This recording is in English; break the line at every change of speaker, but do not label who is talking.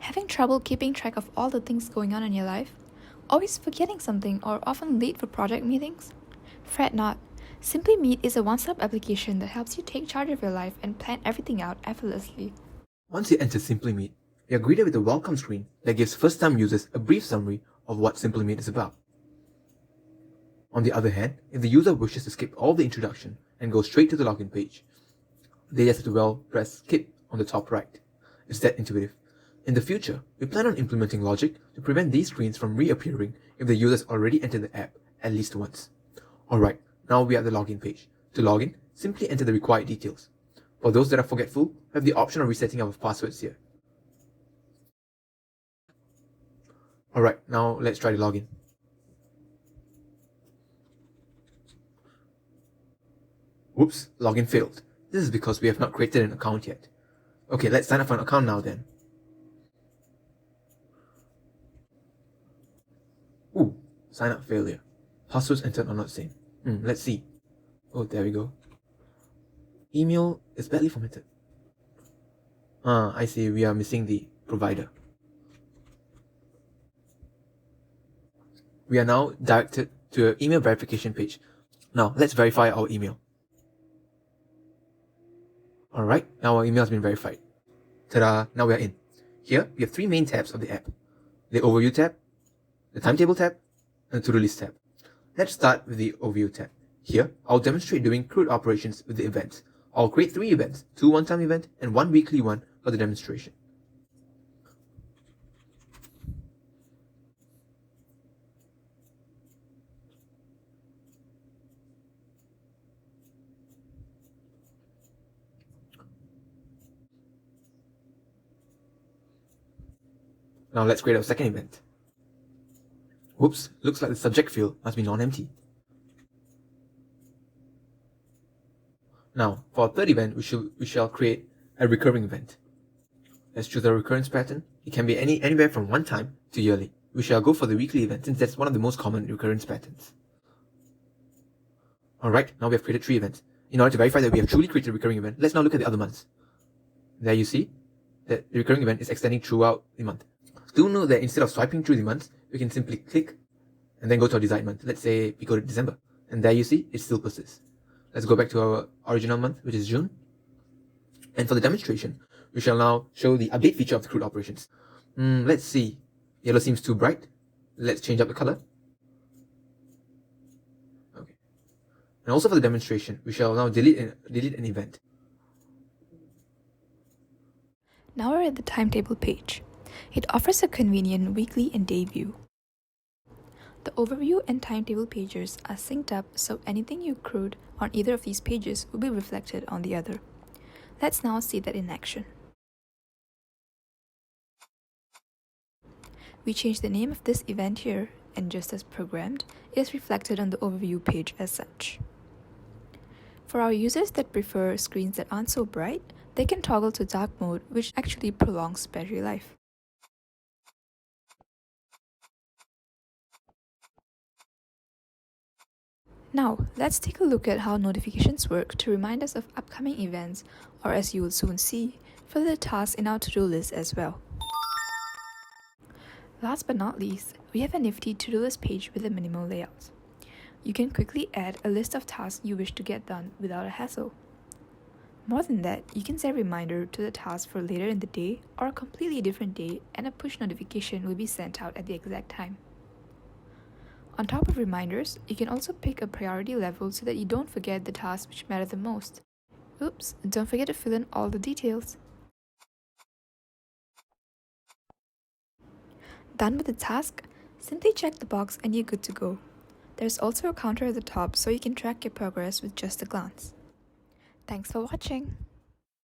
Having trouble keeping track of all the things going on in your life? Always forgetting something or often late for project meetings? Fret not. SimplyMeet is a one-stop application that helps you take charge of your life and plan everything out effortlessly.
Once you enter SimplyMeet, you are greeted with a welcome screen that gives first-time users a brief summary of what SimplyMeet is about. On the other hand, if the user wishes to skip all the introduction and go straight to the login page, they just have to press skip on the top right. It's that intuitive. In the future, we plan on implementing logic to prevent these screens from reappearing if the user has already entered the app at least once. Alright, now we are at the login page. To log in, simply enter the required details. For those that are forgetful, we have the option of resetting our passwords here. Alright, now let's try the login. Whoops, login failed. This is because we have not created an account yet. Okay, let's sign up for an account now then. Ooh, sign up failure. Passwords entered are not same. Let's see. Oh, there we go. Email is badly formatted. I see, we are missing the provider. We are now directed to an email verification page. Now, let's verify our email. Alright, now our email has been verified. Ta-da! Now we are in. Here, we have three main tabs of the app. The Overview tab, the Timetable tab, and the To-Do List tab. Let's start with the Overview tab. Here, I'll demonstrate doing CRUD operations with the events. I'll create 3 events, 2 one-time events and 1 weekly one for the demonstration. Now let's create our second event. Whoops, looks like the subject field must be non-empty. Now, for our third event, we shall create a recurring event. Let's choose a recurrence pattern. It can be anywhere from one time to yearly. We shall go for the weekly event since that's one of the most common recurrence patterns. Alright, now we have created 3 events. In order to verify that we have truly created a recurring event, let's now look at the other months. There you see that the recurring event is extending throughout the month. Do note that instead of swiping through the months, we can simply click and then go to our desired month. Let's say we go to December, and there you see it still persists. Let's go back to our original month, which is June. And for the demonstration, we shall now show the update feature of the CRUD operations. Let's see. Yellow seems too bright. Let's change up the color. Okay. And also for the demonstration, we shall now delete an event.
Now we're at the Timetable page. It offers a convenient weekly and day view. The Overview and Timetable pages are synced up so anything you accrued on either of these pages will be reflected on the other. Let's now see that in action. We change the name of this event here, and just as programmed, it is reflected on the Overview page as such. For our users that prefer screens that aren't so bright, they can toggle to dark mode, which actually prolongs battery life. Now, let's take a look at how notifications work to remind us of upcoming events, or as you will soon see, for the tasks in our to-do list as well. Last but not least, we have a nifty to-do list page with a minimal layout. You can quickly add a list of tasks you wish to get done without a hassle. More than that, you can set a reminder to the task for later in the day or a completely different day, and a push notification will be sent out at the exact time. On top of reminders, you can also pick a priority level so that you don't forget the tasks which matter the most. Oops, don't forget to fill in all the details. Done with the task? Simply check the box and you're good to go. There's also a counter at the top so you can track your progress with just a glance. Thanks for watching.